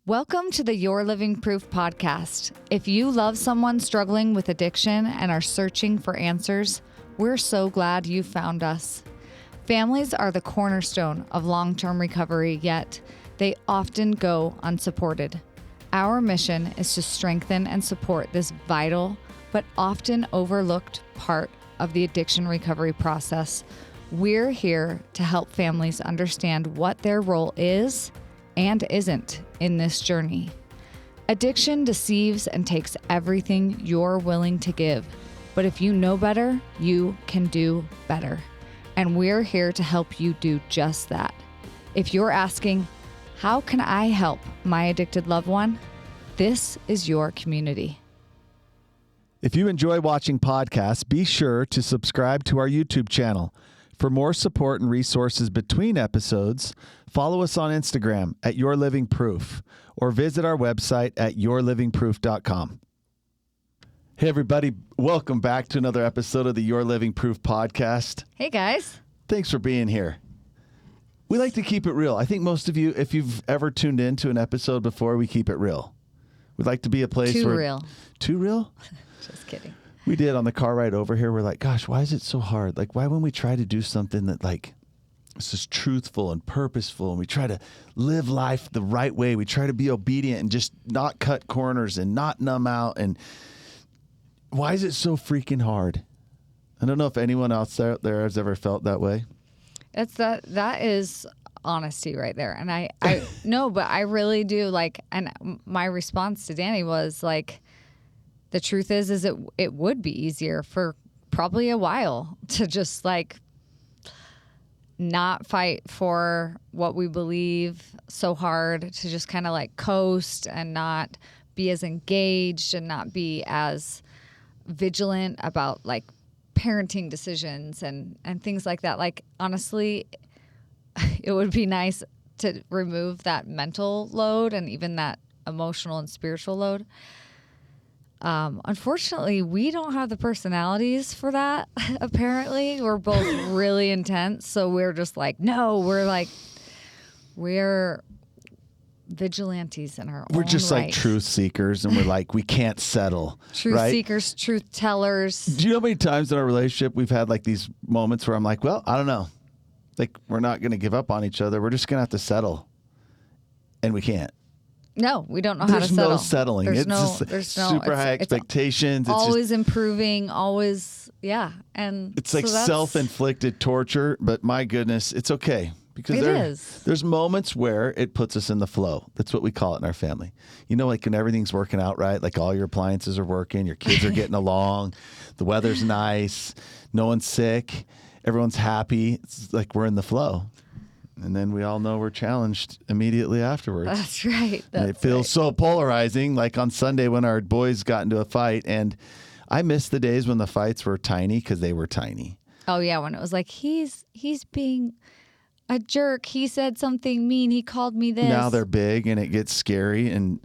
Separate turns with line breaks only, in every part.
Welcome to the Your Living Proof podcast. If you love someone struggling with addiction and are searching for answers, we're so glad you found us. Families are the cornerstone of long-term recovery, yet they often go unsupported. Our mission is to strengthen and support this vital but often overlooked part of the addiction recovery process. We're here to help families understand what their role is and isn't in this journey. Addiction deceives and takes everything you're willing to give. But if you know better, you can do better. And we're here to help you do just that. If you're asking, how can I help my addicted loved one? This is your community.
If you enjoy watching podcasts, be sure to subscribe to our YouTube channel. For more support and resources between episodes, follow us on Instagram at Your Living Proof or visit our website at yourlivingproof.com. Hey, everybody. Welcome back to another episode of the Your Living Proof podcast.
Hey, guys.
Thanks for being here. We like to keep it real. I think most of you, if you've ever tuned into an episode before, we keep it real. We'd like to be a place
Too
where...
real.
Too real?
Just kidding.
We did on the car ride over here. We're like, gosh, why is it so hard? Like, why when we try to do something that like is just truthful and purposeful and we try to live life the right way, we try to be obedient and just not cut corners and not numb out. And why is it so freaking hard? I don't know if anyone else out there has ever felt that way.
It's that is honesty right there. And I no, but I really do like, and my response to Danny was like, the truth is it would be easier for probably a while to just like not fight for what we believe so hard, to just kind of like coast and not be as engaged and not be as vigilant about like parenting decisions and things like that. Like, honestly, it would be nice to remove that mental load and even that emotional and spiritual load. Unfortunately, we don't have the personalities for that. Apparently, we're both really intense. So we're just like, no, we're vigilantes in our own
We're just
right.
like truth seekers, and we're like, we can't settle.
Truth
right?
seekers, truth tellers.
Do you know how many times in our relationship we've had like these moments where I'm like, well, I don't know. Like, we're not going to give up on each other. We're just going to have to settle. And we can't.
No, we don't know how to settle.
There's no settling.
There's
It's super high expectations.
It's always improving, always, yeah. And
it's like self-inflicted torture, but my goodness, it's okay. Because there's moments where it puts us in the flow. That's what we call it in our family. You know, like when everything's working out right, like all your appliances are working, your kids are getting along, the weather's nice, no one's sick, everyone's happy. It's like we're in the flow. And then we all know we're challenged immediately afterwards.
That's right.
It feels so polarizing, like on Sunday when our boys got into a fight. And I miss the days when the fights were tiny because they were tiny.
Oh, yeah, when it was like, he's being a jerk. He said something mean. He called me this.
Now they're big and it gets scary. And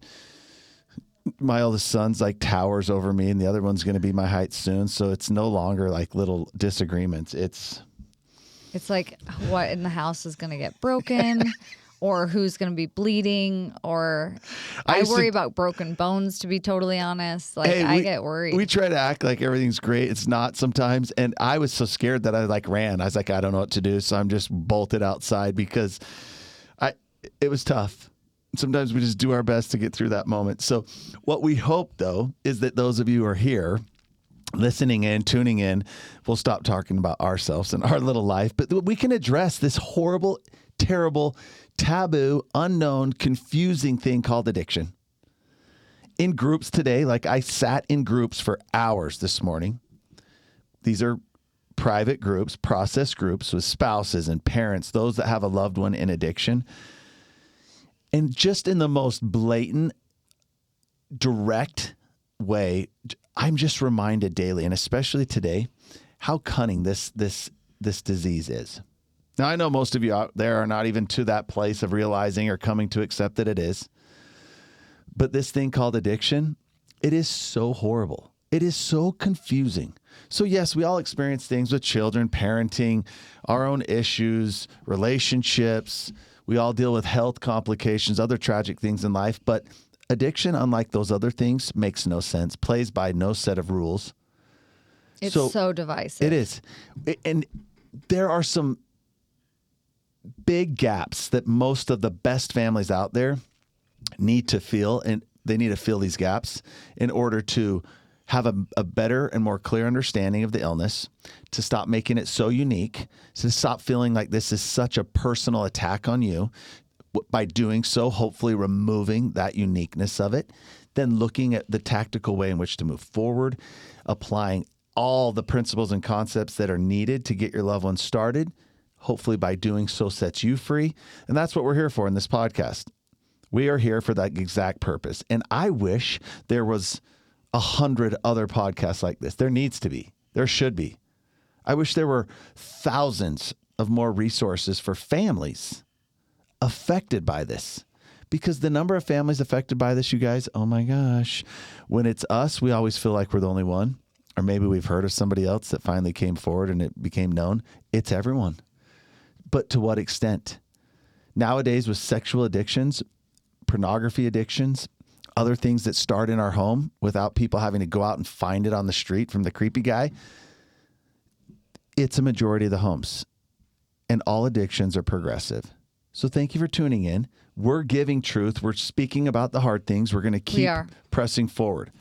my oldest son's like towers over me and the other one's going to be my height soon. So it's no longer like little disagreements. It's
like what in the house is going to get broken or who's going to be bleeding, or I worry about broken bones, to be totally honest. Like, I get worried.
We try to act like everything's great. It's not sometimes. And I was so scared that I like ran. I was like, I don't know what to do. So I'm just bolted outside because it was tough. Sometimes we just do our best to get through that moment. So what we hope, though, is that those of you who are here listening in, tuning in, we'll stop talking about ourselves and our little life, but we can address this horrible, terrible, taboo, unknown, confusing thing called addiction. In groups today, like I sat in groups for hours this morning. These are private groups, process groups with spouses and parents, those that have a loved one in addiction. And just in the most blatant, direct way, I'm just reminded daily, and especially today, how cunning this disease is. Now, I know most of you out there are not even to that place of realizing or coming to accept that it is. But this thing called addiction, it is so horrible. It is so confusing. So yes, we all experience things with children, parenting, our own issues, relationships, We all deal with health complications, other tragic things in life, but addiction, unlike those other things, makes no sense, plays by no set of rules.
It's so divisive.
It is. And there are some big gaps that most of the best families out there need to feel, and they need to fill these gaps in order to have a better and more clear understanding of the illness, to stop making it so unique, to stop feeling like this is such a personal attack on you. By doing so, hopefully removing that uniqueness of it, then looking at the tactical way in which to move forward, applying all the principles and concepts that are needed to get your loved one started. Hopefully by doing so sets you free. And that's what we're here for in this podcast. We are here for that exact purpose. And I wish there was 100 other podcasts like this. There needs to be. There should be. I wish there were thousands of more resources for families affected by this. Because the number of families affected by this, you guys, oh my gosh. When it's us, we always feel like we're the only one. Or maybe we've heard of somebody else that finally came forward and it became known. It's everyone. But to what extent? Nowadays with sexual addictions, pornography addictions, other things that start in our home without people having to go out and find it on the street from the creepy guy, it's a majority of the homes. And all addictions are progressive. So thank you for tuning in. We're giving truth. We're speaking about the hard things. We're going to keep pressing forward.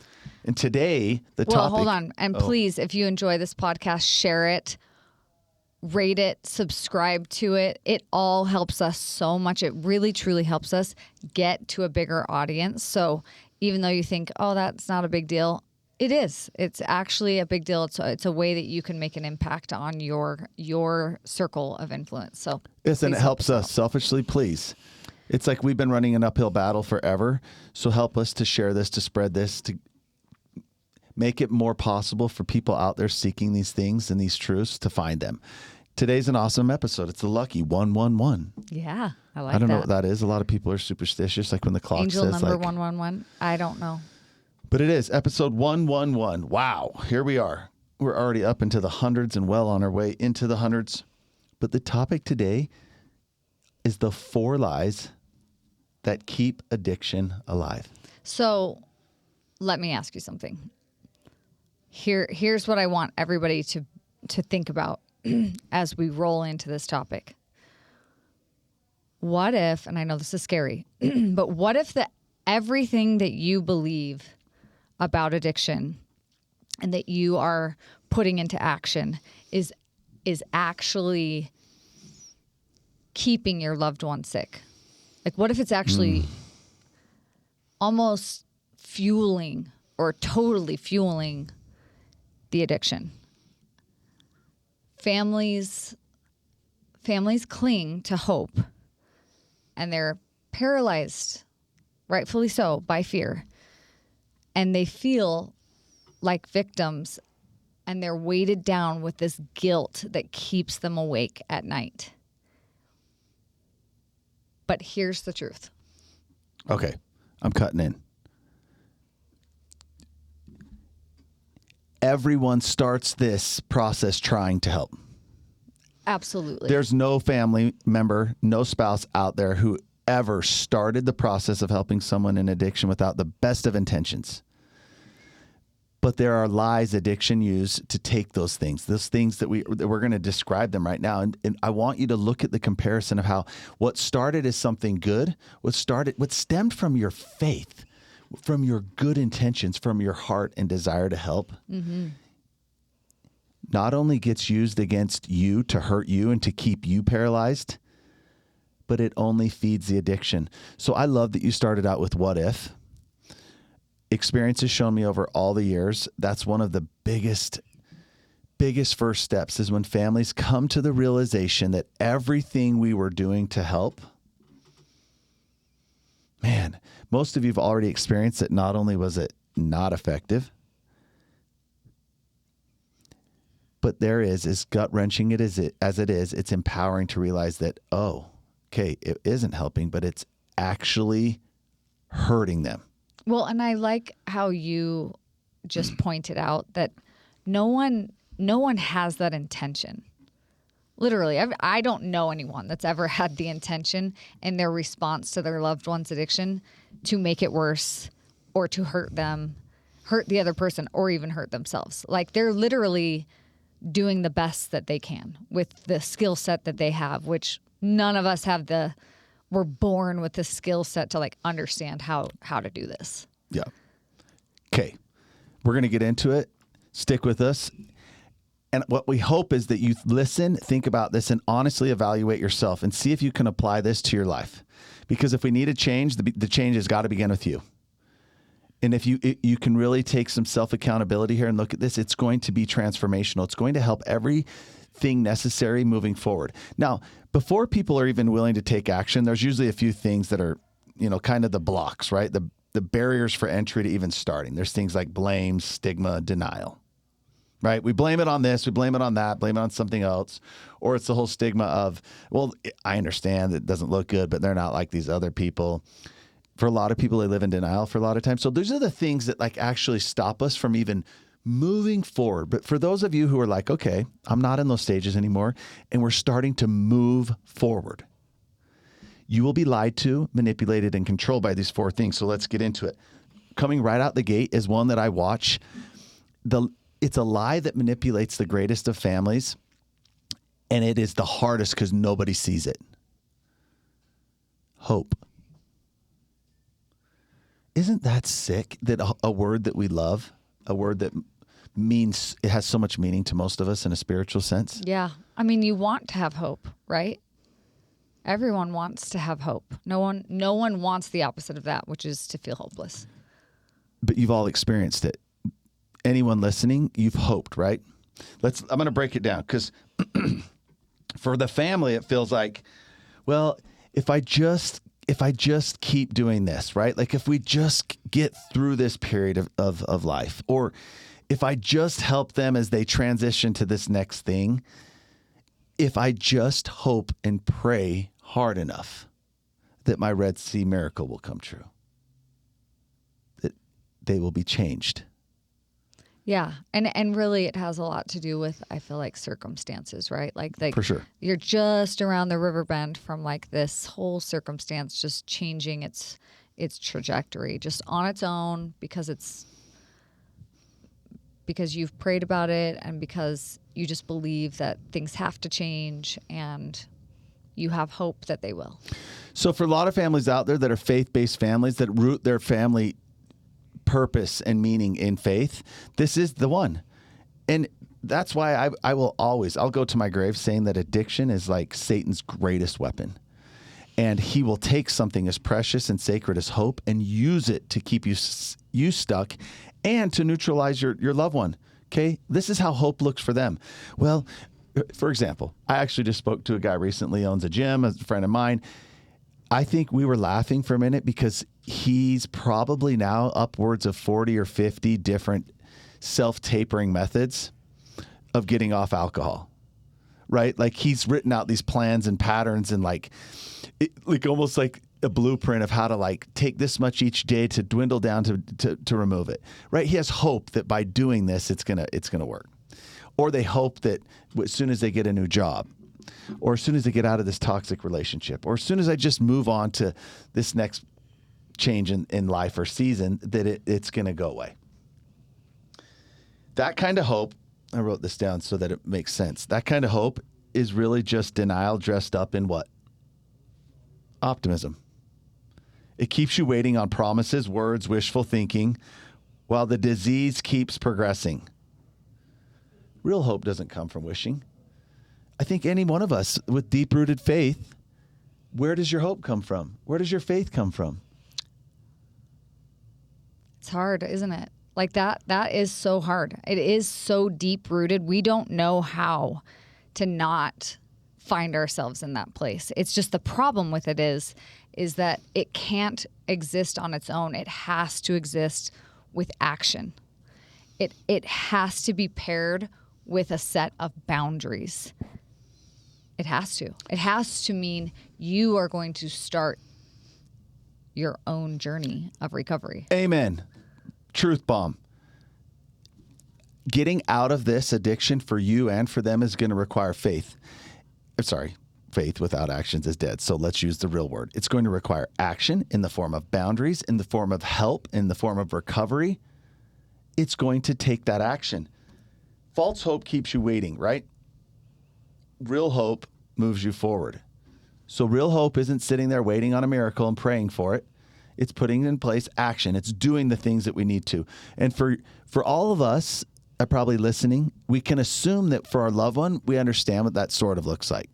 And today, the topic... Well,
hold on. And please, if you enjoy this podcast, share it, rate it, subscribe to it. It all helps us so much. It really, truly helps us get to a bigger audience. So even though you think, oh, that's not a big deal, it is. It's actually a big deal. It's a way that you can make an impact on your circle of influence. So
yes, and it helps us selfishly, please. It's like we've been running an uphill battle forever. So help us to share this, to spread this, to make it more possible for people out there seeking these things and these truths to find them. Today's an awesome episode. It's the lucky 111.
Yeah, I like that.
I don't know what that is. A lot of people are superstitious, like when the clock
Angel
says
number 111. I don't know.
But it is episode 111. Wow, here we are. We're already up into the hundreds and well on our way into the hundreds. But the topic today is the 4 lies that keep addiction alive.
So let me ask you something. Here's what I want everybody to think about as we roll into this topic. What if, and I know this is scary, but what if everything that you believe about addiction and that you are putting into action is actually keeping your loved one sick? Like, what if it's actually almost fueling or totally fueling the addiction? Families cling to hope, and they're paralyzed, rightfully so, by fear. And they feel like victims, and they're weighted down with this guilt that keeps them awake at night. But here's the truth.
Okay, I'm cutting in. Everyone starts this process trying to help.
Absolutely.
There's no family member, no spouse out there who ever started the process of helping someone in addiction without the best of intentions. But there are lies addiction used to take those things that we're going to describe them right now. And I want you to look at the comparison of how what started as something good, what stemmed from your faith, from your good intentions, from your heart and desire to help, not only gets used against you to hurt you and to keep you paralyzed, but it only feeds the addiction. So I love that you started out with what if. Experience has shown me over all the years, that's one of the biggest first steps is when families come to the realization that everything we were doing to help, man, most of you have already experienced that not only was it not effective, but there is, as gut-wrenching as it is, it's empowering to realize that, oh, okay, it isn't helping, but it's actually hurting them.
Well, and I like how you just pointed out that no one has that intention Literally, I don't know anyone that's ever had the intention in their response to their loved one's addiction to make it worse or to hurt them, hurt the other person, or even hurt themselves. Like, they're literally doing the best that they can with the skill set that they have, which none of us have we're born with the skill set to like understand how to do this.
Yeah. Okay. We're going to get into it. Stick with us. And what we hope is that you listen, think about this, and honestly evaluate yourself and see if you can apply this to your life. Because if we need a change, the change has got to begin with you. And if you can really take some self-accountability here and look at this, it's going to be transformational. It's going to help everything necessary moving forward. Now, before people are even willing to take action, there's usually a few things that are, kind of the blocks, right? The barriers for entry to even starting. There's things like blame, stigma, denial. Right? We blame it on this, we blame it on that, blame it on something else. Or it's the whole stigma of, well, I understand it doesn't look good, but they're not like these other people. For a lot of people, they live in denial for a lot of times. So those are the things that like actually stop us from even moving forward. But for those of you who are like, okay, I'm not in those stages anymore, and we're starting to move forward, you will be lied to, manipulated, and controlled by these 4 things. So let's get into it. Coming right out the gate is one that I watch. It's a lie that manipulates the greatest of families, and it is the hardest because nobody sees it. Hope. Isn't that sick that a word that we love, a word that means, it has so much meaning to most of us in a spiritual sense?
Yeah. I mean, you want to have hope, right? Everyone wants to have hope. No one wants the opposite of that, which is to feel hopeless.
But you've all experienced it. Anyone listening, you've hoped, right? I'm going to break it down because for the family, it feels like, well, if I just keep doing this, right? Like if we just get through this period of life, or if I just help them as they transition to this next thing, if I just hope and pray hard enough that my Red Sea miracle will come true, that they will be changed.
Yeah. And really it has a lot to do with, I feel like, circumstances, right? Like
For sure.
You're just around the river bend from like this whole circumstance just changing its trajectory just on its own because you've prayed about it and because you just believe that things have to change and you have hope that they will.
So for a lot of families out there that are faith-based families that root their family purpose and meaning in faith, this is the one. And that's why I'll go to my grave saying that addiction is like Satan's greatest weapon. And he will take something as precious and sacred as hope and use it to keep you stuck and to neutralize your loved one. Okay? This is how hope looks for them. Well, for example, I actually just spoke to a guy recently, owns a gym, a friend of mine. I think we were laughing for a minute because he's probably now upwards of 40 or 50 different self-tapering methods of getting off alcohol, right? Like he's written out these plans and patterns and like almost like a blueprint of how to like take this much each day to dwindle down to remove it, right? He has hope that by doing this, it's gonna work. Or they hope that as soon as they get a new job, or as soon as they get out of this toxic relationship, or as soon as I just move on to this next change in life or season, that it's going to go away. That kind of hope, I wrote this down so that it makes sense. That kind of hope is really just denial dressed up in what? Optimism. It keeps you waiting on promises, words, wishful thinking, while the disease keeps progressing. Real hope doesn't come from wishing. I think any one of us with deep-rooted faith, where does your hope come from? Where does your faith come from?
It's hard, isn't it? Like that is so hard. It is so deep-rooted. We don't know how to not find ourselves in that place. It's just the problem with it is that it can't exist on its own. It has to exist with action. It has to be paired with a set of boundaries. It has to. It has to mean you are going to start your own journey of recovery.
Amen. Truth bomb. Getting out of this addiction for you and for them is going to require faith. faith without actions is dead. So let's use the real word. It's going to require action in the form of boundaries, in the form of help, in the form of recovery. It's going to take that action. False hope keeps you waiting, right? Real hope moves you forward. So real hope isn't sitting there waiting on a miracle and praying for it. It's putting in place action. It's doing the things that we need to. And for all of us probably listening, we can assume that for our loved one, we understand what that sort of looks like,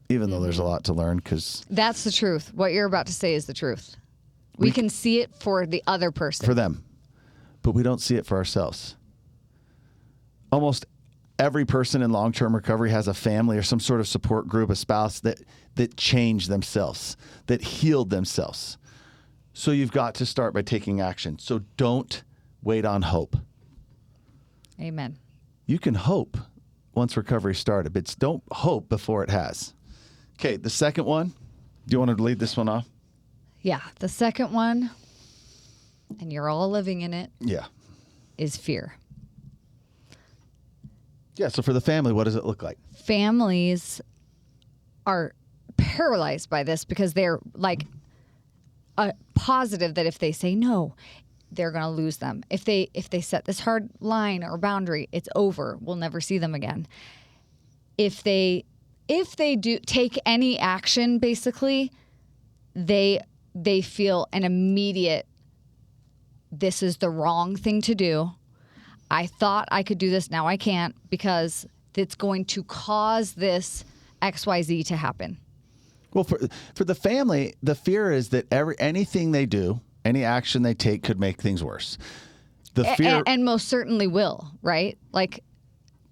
even though there's a lot to learn. Because
that's the truth. What you're about to say is the truth. We can see it for the other person.
For them. But we don't see it for ourselves. Almost every person in long-term recovery has a family or some sort of support group, a spouse that changed themselves, that healed themselves. So you've got to start by taking action. So don't wait on hope.
Amen.
You can hope once recovery started, but don't hope before it has. Okay, the second one. Do you want to lead this one off?
Yeah, the second one, and you're all living in it, is fear.
Yeah, so for the family, what does it look like?
Families are paralyzed by this because they're like positive that if they say no, they're going to lose them. If they set this hard line or boundary, it's over. We'll never see them again. If they do take any action, basically, they feel an immediate, this is the wrong thing to do. I thought I could do this, now I can't, because it's going to cause this XYZ to happen.
Well, for the family, the fear is that anything they do, any action they take could make things worse. The fear,
and most certainly will, right? Like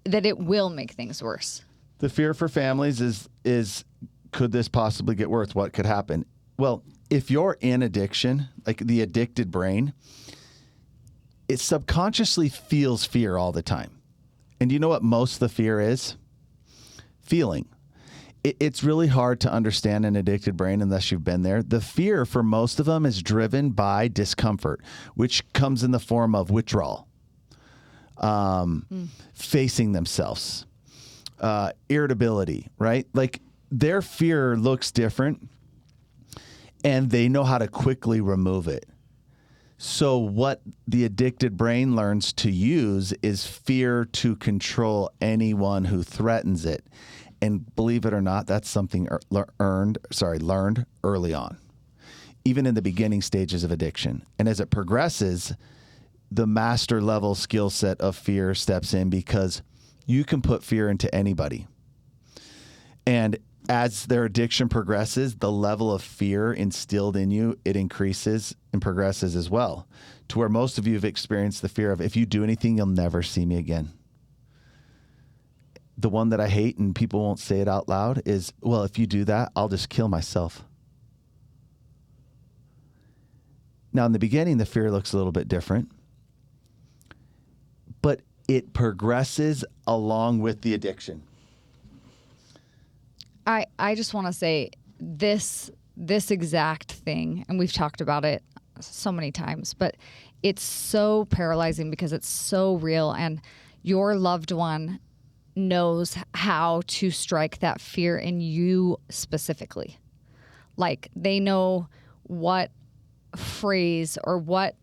that it will make things worse.
The fear for families is could this possibly get worse? What could happen? Well, if you're in addiction, like the addicted brain, it subconsciously feels fear all the time. And you know what most of the fear is? Feeling. It's really hard to understand an addicted brain unless you've been there. The fear for most of them is driven by discomfort, which comes in the form of withdrawal, facing themselves, irritability, right? Like their fear looks different and they know how to quickly remove it. So what the addicted brain learns to use is fear to control anyone who threatens it. And believe it or not, that's something learned early on, even in the beginning stages of addiction. And as it progresses, the master level skill set of fear steps in because you can put fear into anybody. And as their addiction progresses, the level of fear instilled in you, it increases and progresses as well, to where most of you have experienced the fear of, if you do anything, you'll never see me again. The one that I hate, and people won't say it out loud, is, well, if you do that, I'll just kill myself. Now, in the beginning, the fear looks a little bit different, but it progresses along with the addiction.
I just want to say this exact thing, and we've talked about it so many times, but it's so paralyzing because it's so real, and your loved one knows how to strike that fear in you specifically. Like they know what phrase or what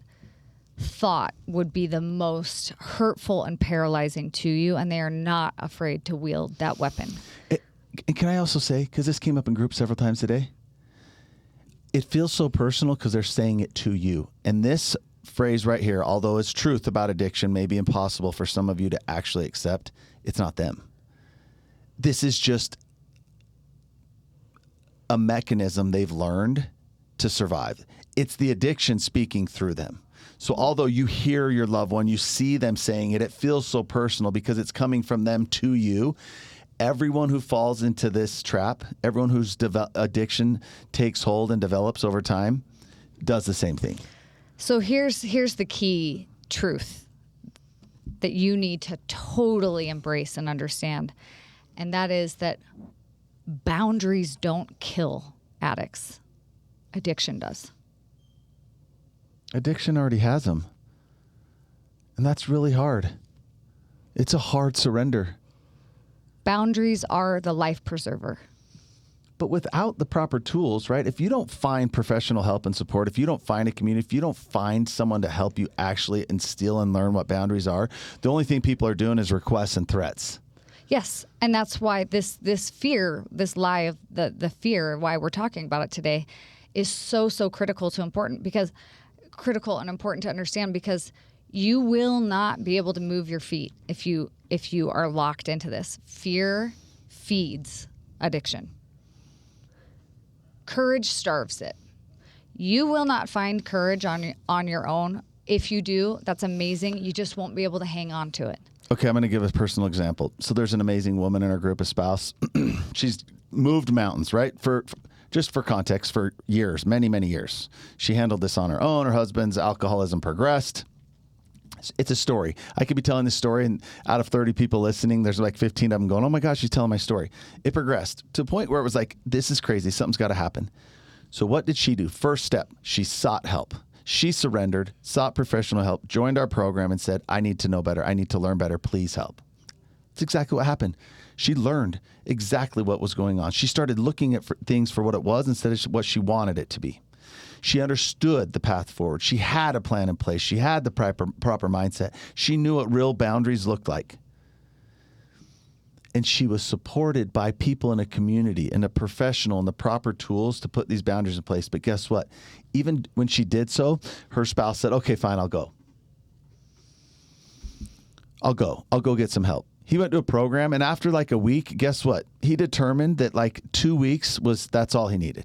thought would be the most hurtful and paralyzing to you, and they are not afraid to wield that weapon.
And can I also say, because this came up in group several times today, it feels so personal because they're saying it to you. And this phrase right here, although it's truth about addiction, may be impossible for some of you to actually accept, it's not them. This is just a mechanism they've learned to survive. It's the addiction speaking through them. So although you hear your loved one, you see them saying it, it feels so personal because it's coming from them to you. Everyone who falls into this trap, everyone whose addiction takes hold and develops over time, does the same thing.
So here's the key truth that you need to totally embrace and understand, and that is that boundaries don't kill addicts. Addiction does.
Addiction already has them, and that's really hard. It's a hard surrender.
Boundaries are the life preserver.
But without the proper tools, right? If you don't find professional help and support, if you don't find a community, if you don't find someone to help you actually instill and learn what boundaries are, the only thing people are doing is requests and threats.
Yes, and that's why this fear, this lie of the fear, why we're talking about it today, is so critical and important to understand, because you will not be able to move your feet if you are locked into this. Fear feeds addiction. Courage starves it. You will not find courage on your own. If you do, that's amazing. You just won't be able to hang on to it.
Okay, I'm going to give a personal example. So there's an amazing woman in our group, a spouse. She's moved mountains, right? Just for context, for years, many, many years. She handled this on her own. Her husband's alcoholism progressed. It's a story. I could be telling this story, and out of 30 people listening, there's like 15 of them going, oh my gosh, she's telling my story. It progressed to a point where it was like, this is crazy. Something's got to happen. So what did she do? First step, she sought help. She surrendered, sought professional help, joined our program, and said, I need to know better. I need to learn better. Please help. That's exactly what happened. She learned exactly what was going on. She started looking at things for what it was instead of what she wanted it to be. She understood the path forward. She had a plan in place. She had the proper mindset. She knew what real boundaries looked like. And she was supported by people in a community and a professional and the proper tools to put these boundaries in place. But guess what? Even when she did so, her spouse said, okay, fine, I'll go. I'll go get some help. He went to a program, and after like a week, guess what? He determined that like 2 weeks that's all he needed.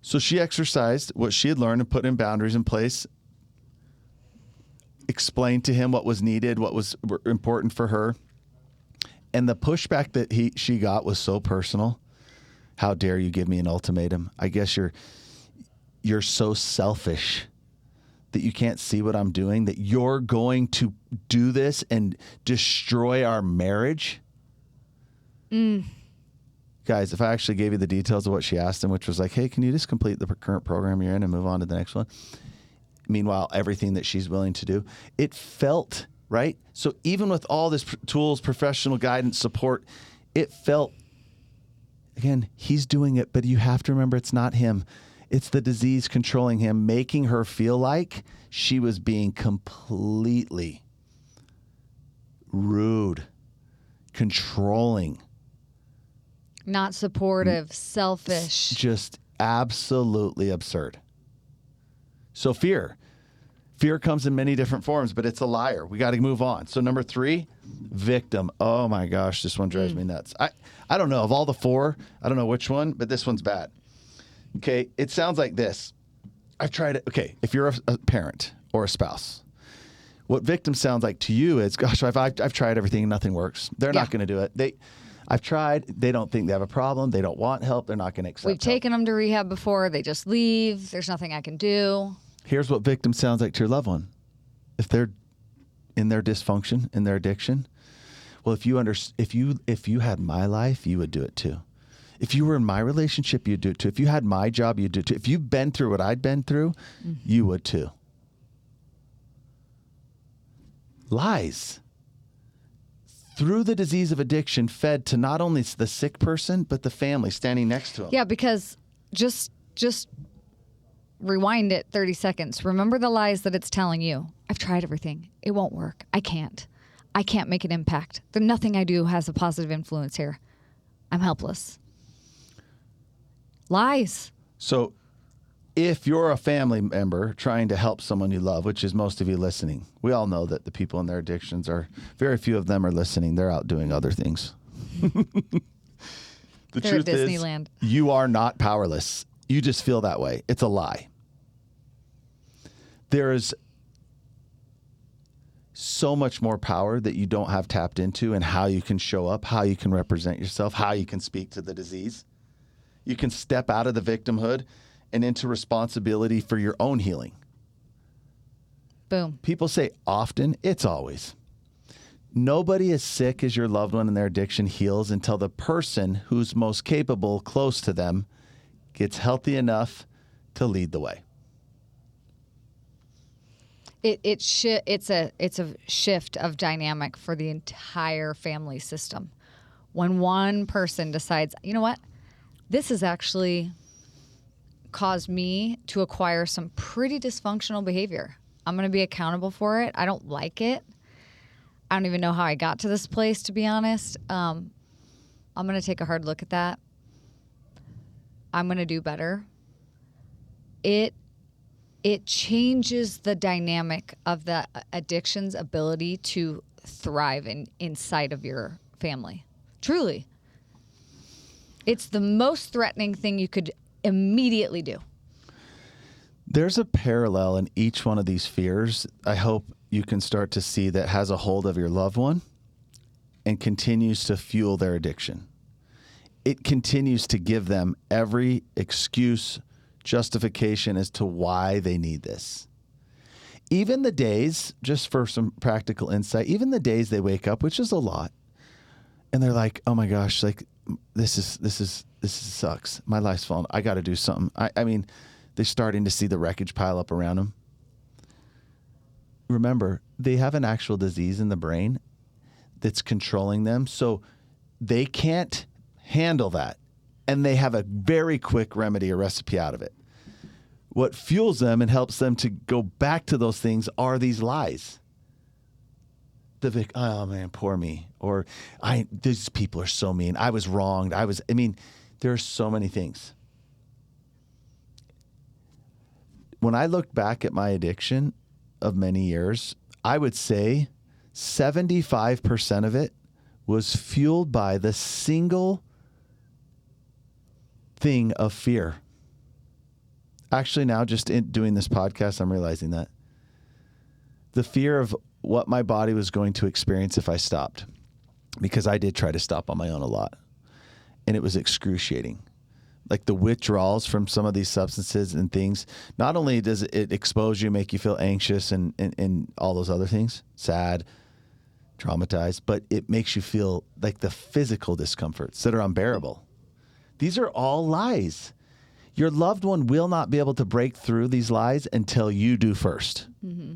So she exercised what she had learned and put in boundaries in place, explained to him what was needed, what was important for her. And the pushback that she got was so personal. How dare you give me an ultimatum? I guess you're so selfish that you can't see what I'm doing, that you're going to do this and destroy our marriage. Guys, if I actually gave you the details of what she asked him, which was like, hey, can you just complete the current program you're in and move on to the next one? Meanwhile, everything that she's willing to do, it felt right. So even with all this tools, professional guidance, support, it felt, again, he's doing it, but you have to remember it's not him. It's the disease controlling him, making her feel like she was being completely rude, controlling.
Not supportive, selfish.
Just absolutely absurd. So fear comes in many different forms, but it's a liar. We got to move on. So number 3, victim. Oh my gosh, this one drives me nuts. I don't know. Of all the 4, I don't know which one, but this one's bad. Okay, it sounds like this. I've tried it. Okay, if you're a parent or a spouse, what victim sounds like to you is, gosh, I've tried everything and nothing works. They're not going to do it. I've tried. They don't think they have a problem. They don't want help. They're not going to accept
We've taken them to rehab before. They just leave. There's nothing I can do.
Here's what victim sounds like to your loved one. If they're in their dysfunction, in their addiction, well, if you had my life, you would do it too. If you were in my relationship, you'd do it too. If you had my job, you'd do it too. If you've been through what I'd been through, you would too. Lies. Through the disease of addiction, fed to not only the sick person, but the family standing next to him.
Yeah, because just rewind it 30 seconds. Remember the lies that it's telling you. I've tried everything. It won't work. I can't make an impact. Nothing I do has a positive influence here. I'm helpless. Lies.
So if you're a family member trying to help someone you love, which is most of you listening, we all know that the people in their addictions very few of them are listening. They're out doing other things. The truth
at Disneyland.
Is, you are not powerless. You just feel that way. It's a lie. There is so much more power that you don't have tapped into, and how you can show up, how you can represent yourself, how you can speak to the disease. You can step out of the victimhood and into responsibility for your own healing.
Boom.
People say often, it's always. Nobody as sick as your loved one and their addiction heals until the person who's most capable close to them gets healthy enough to lead the way.
It's a shift of dynamic for the entire family system. When one person decides, you know what, this has actually caused me to acquire some pretty dysfunctional behavior. I'm going to be accountable for it. I don't like it. I don't even know how I got to this place, to be honest. I'm going to take a hard look at that. I'm going to do better. It changes the dynamic of the addiction's ability to thrive inside of your family. Truly. It's the most threatening thing you could immediately do.
There's a parallel in each one of these fears. I hope you can start to see that has a hold of your loved one and continues to fuel their addiction. It continues to give them every excuse, justification as to why they need this. Even the days, just for some practical insight, even the days they wake up, which is a lot, and they're like, oh my gosh, like this sucks. My life's falling. I got to do something. I mean, they're starting to see the wreckage pile up around them. Remember, they have an actual disease in the brain that's controlling them, so they can't handle that. And they have a very quick remedy or recipe out of it. What fuels them and helps them to go back to those things are these lies. Oh man, poor me. Or these people are so mean. I was wronged. There are so many things. When I look back at my addiction of many years, I would say 75% of it was fueled by the single thing of fear. Actually, now just in doing this podcast, I'm realizing that. The fear of what my body was going to experience if I stopped. Because I did try to stop on my own a lot. And it was excruciating. Like the withdrawals from some of these substances and things, not only does it expose you, make you feel anxious and all those other things, sad, traumatized, but it makes you feel like the physical discomforts that are unbearable. These are all lies. Your loved one will not be able to break through these lies until you do first. Mm-hmm.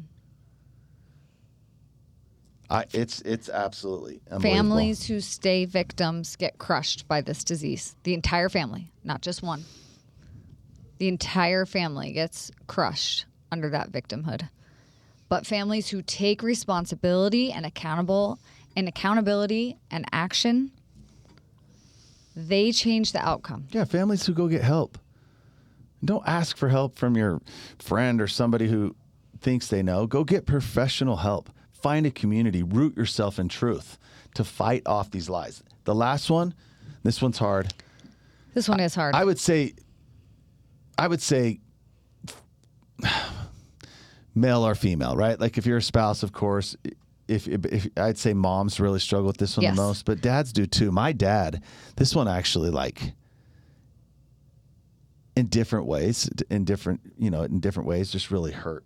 It's absolutely unbelievable.
Families who stay victims get crushed by this disease. The entire family, not just one. The entire family gets crushed under that victimhood. But families who take responsibility and accountability and action, they change the outcome.
Yeah, families who go get help. Don't ask for help from your friend or somebody who thinks they know. Go get professional help. Find a community. Root yourself in truth to fight off these lies. The last one, this one's hard.
This one is hard.
I would say male or female, right? Like if you're a spouse, of course, if I'd say moms really struggle with this one the most, but dads do too. My dad, this one actually in different ways, just really hurt.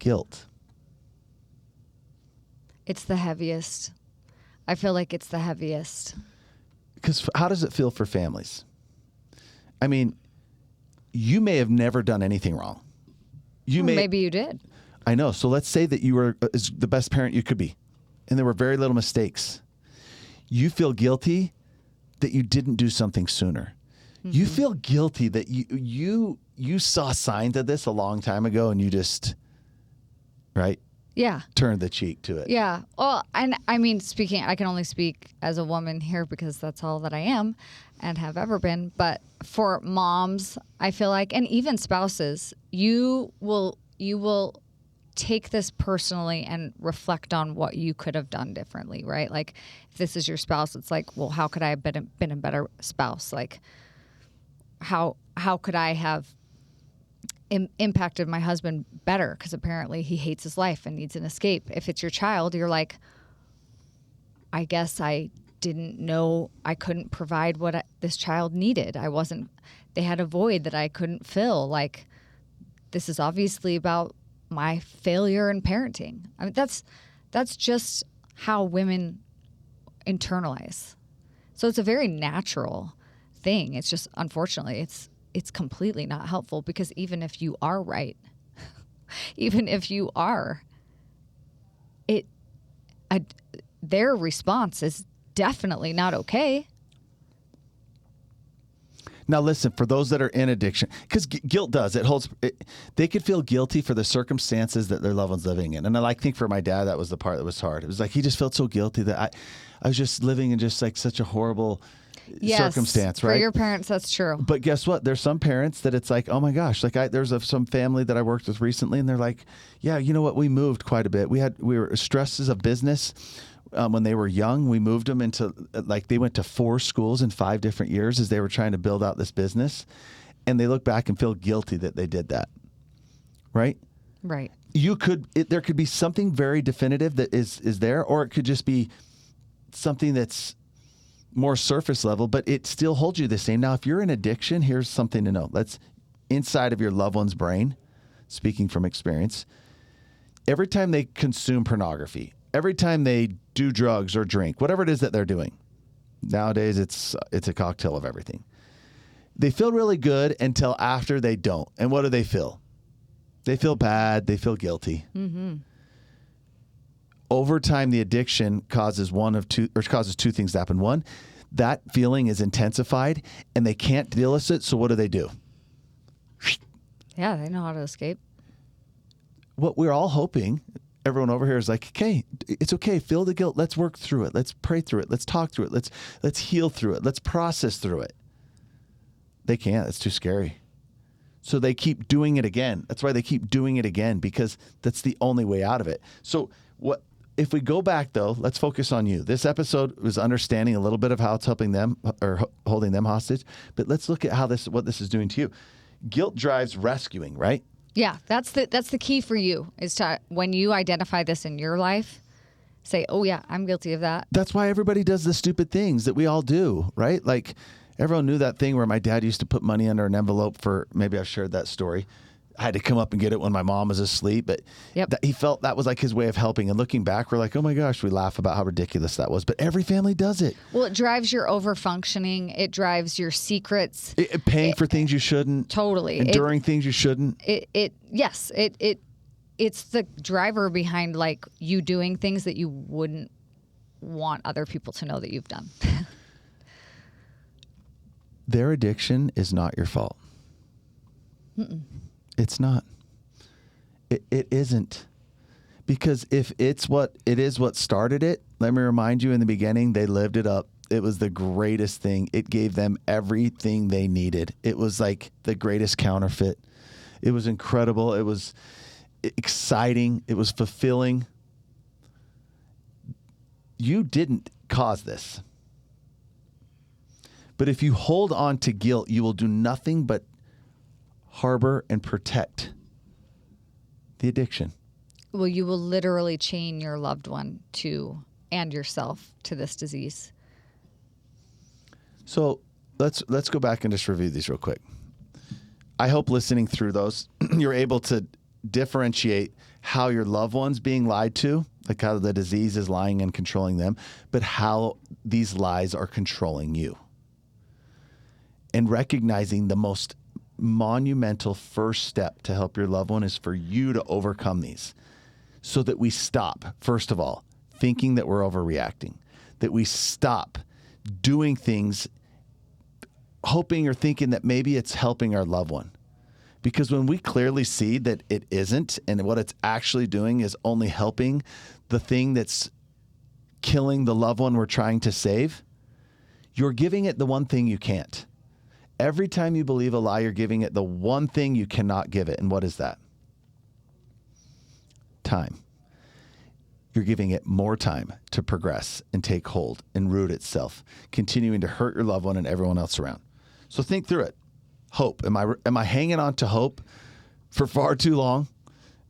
Guilt.
It's the heaviest. I feel like it's the heaviest.
Because how does it feel for families? I mean, you may have never done anything wrong.
Maybe you did.
I know. So let's say that you were the best parent you could be, and there were very little mistakes. You feel guilty that you didn't do something sooner. Mm-hmm. You feel guilty that you saw signs of this a long time ago, and you just, right?
Yeah.
Turned the cheek to it.
Yeah. Well, and I mean, I can only speak as a woman here because that's all that I am and have ever been. But for moms, I feel like, and even spouses, you will take this personally and reflect on what you could have done differently, right? Like if this is your spouse, it's like, well, how could I have been a better spouse? Like how could I have impacted my husband better? Because apparently he hates his life and needs an escape. If it's your child, you're like, I guess I didn't know I couldn't provide what this child needed. They had a void that I couldn't fill. Like, this is obviously about my failure in parenting. I mean, that's just how women internalize. So it's a very natural thing. It's just, unfortunately, it's completely not helpful, because even if you are right, even if you are, their response is definitely not okay.
Now, listen, for those that are in addiction, because guilt does, they could feel guilty for the circumstances that their loved ones living in. And I think for my dad, that was the part that was hard. It was like, he just felt so guilty that I was just living in just like such a horrible circumstance, right?
For your parents, that's true.
But guess what? There's some parents that it's like, oh my gosh, like there's some family that I worked with recently, and they're like, yeah, you know what? We moved quite a bit. We were stresses of business. When they were young, we moved them into, they went to 4 schools in 5 different years as they were trying to build out this business. And they look back and feel guilty that they did that. Right?
Right.
There could be something very definitive that is there, or it could just be something that's more surface level, but it still holds you the same. Now, if you're in addiction, here's something to know. That's inside of your loved one's brain, speaking from experience. Every time they consume pornography, every time they do drugs or drink, whatever it is that they're doing, nowadays it's a cocktail of everything. They feel really good until after they don't. And what do they feel? They feel bad. They feel guilty. Mm-hmm. Over time, the addiction causes two things to happen. One, that feeling is intensified and they can't deal with it. So what do?
Yeah, they know how to escape.
What we're all hoping, everyone over here is like, okay, it's okay. Feel the guilt. Let's work through it. Let's pray through it. Let's talk through it. Let's heal through it. Let's process through it. They can't. It's too scary. So they keep doing it again. That's why they keep doing it again, because that's the only way out of it. So if we go back, though, let's focus on you. This episode was understanding a little bit of how it's helping them or holding them hostage. But let's look at what this is doing to you. Guilt drives rescuing, right?
Yeah, that's the key for you, is to, when you identify this in your life, say, oh yeah, I'm guilty of that.
That's why everybody does the stupid things that we all do, right? Like, everyone knew that thing where my dad used to put money under an envelope for, maybe I've shared that story. I had to come up and get it when my mom was asleep, but he felt that was like his way of helping. And looking back, we're like, oh my gosh, we laugh about how ridiculous that was. But every family does it.
Well, it drives your over-functioning. It drives your secrets.
Paying for things you shouldn't.
Totally.
Enduring things you shouldn't.
Yes. It's the driver behind, like, you doing things that you wouldn't want other people to know that you've done.
Their addiction is not your fault. Mm-mm. It's not. It isn't. Because if it is what started it, let me remind you, in the beginning, they lived it up. It was the greatest thing. It gave them everything they needed. It was like the greatest counterfeit. It was incredible. It was exciting. It was fulfilling. You didn't cause this. But if you hold on to guilt, you will do nothing but harbor and protect the addiction.
Well, you will literally chain your loved one and yourself to this disease.
So let's go back and just review these real quick. I hope listening through those, you're able to differentiate how your loved one's being lied to, like how the disease is lying and controlling them, but how these lies are controlling you. And recognizing the most monumental first step to help your loved one is for you to overcome these, so that we stop, first of all, thinking that we're overreacting, that we stop doing things hoping or thinking that maybe it's helping our loved one. Because when we clearly see that it isn't, and what it's actually doing is only helping the thing that's killing the loved one we're trying to save, you're giving it the one thing you can't. Every time you believe a lie, you're giving it the one thing you cannot give it. And what is that? Time. You're giving it more time to progress and take hold and root itself, continuing to hurt your loved one and everyone else around. So think through it. Hope. Am I hanging on to hope for far too long?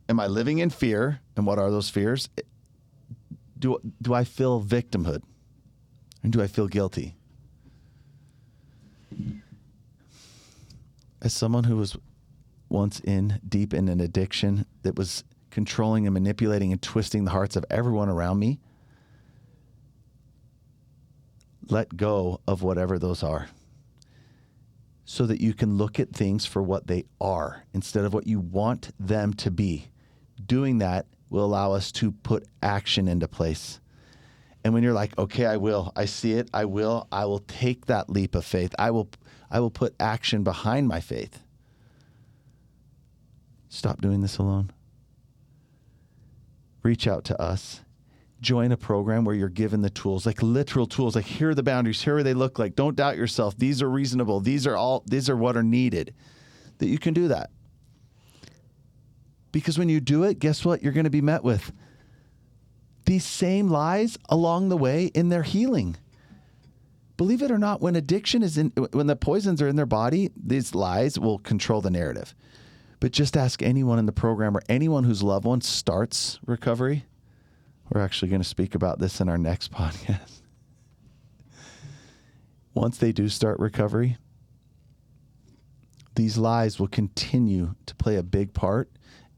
Am I living in fear? And what are those fears? Do I feel victimhood? And do I feel guilty? As someone who was once deep in an addiction that was controlling and manipulating and twisting the hearts of everyone around me, let go of whatever those are, so that you can look at things for what they are instead of what you want them to be. Doing that will allow us to put action into place. And when you're like, okay, I see it, I will take that leap of faith. I will put action behind my faith. Stop doing this alone. Reach out to us. Join a program where you're given the tools, like literal tools, like here are the boundaries, here are what they look like. Don't doubt yourself. These are reasonable. These are what are needed. That you can do that. Because when you do it, guess what? You're going to be met with these same lies along the way in their healing. Believe it or not, when when the poisons are in their body, these lies will control the narrative. But just ask anyone in the program or anyone whose loved one starts recovery. We're actually going to speak about this in our next podcast. Once they do start recovery, these lies will continue to play a big part,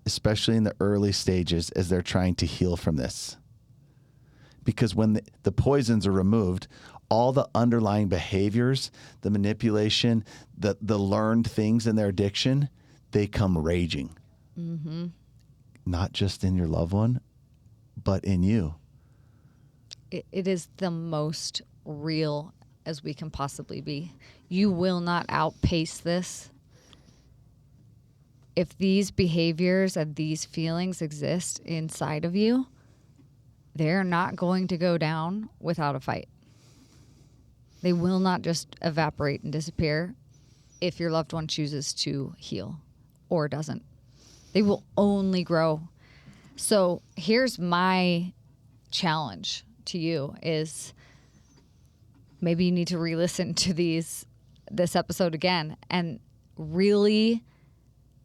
especially in the early stages as they're trying to heal from this. Because when the poisons are removed, all the underlying behaviors, the manipulation, the learned things in their addiction, they come raging. Mm-hmm. Not just in your loved one, but in you.
It is the most real as we can possibly be. You will not outpace this. If these behaviors and these feelings exist inside of you, they're not going to go down without a fight. They will not just evaporate and disappear if your loved one chooses to heal or doesn't. They will only grow. So here's my challenge to you is maybe you need to re-listen to this episode again and really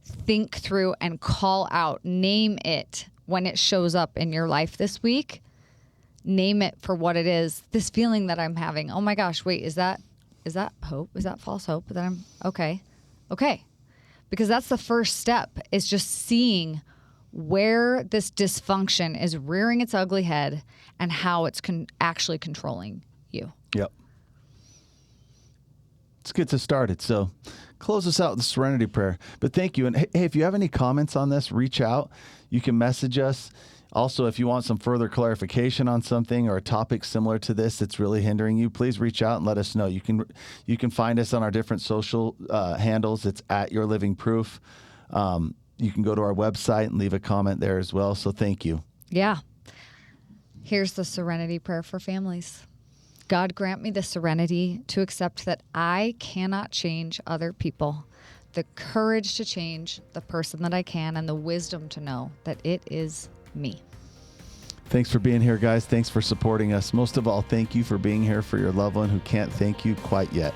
think through and call out, name it when it shows up in your life this week. Name it for what it is. This feeling that I'm having. Oh my gosh, wait, is that hope? Is that false hope? That I'm okay. Because that's the first step, is just seeing where this dysfunction is rearing its ugly head and how it's actually controlling you.
Yep. Let's get this started. So close us out with the serenity prayer. But thank you. And hey, if you have any comments on this, reach out. You can message us. Also, if you want some further clarification on something or a topic similar to this that's really hindering you, please reach out and let us know. You can find us on our different social handles. It's at Your Living Proof. You can go to our website and leave a comment there as well. So thank you.
Yeah. Here's the serenity prayer for families. God, grant me the serenity to accept that I cannot change other people, the courage to change the person that I can, and the wisdom to know that it is me.
Thanks for being here, guys. Thanks for supporting us. Most of all, thank you for being here for your loved one who can't thank you quite yet.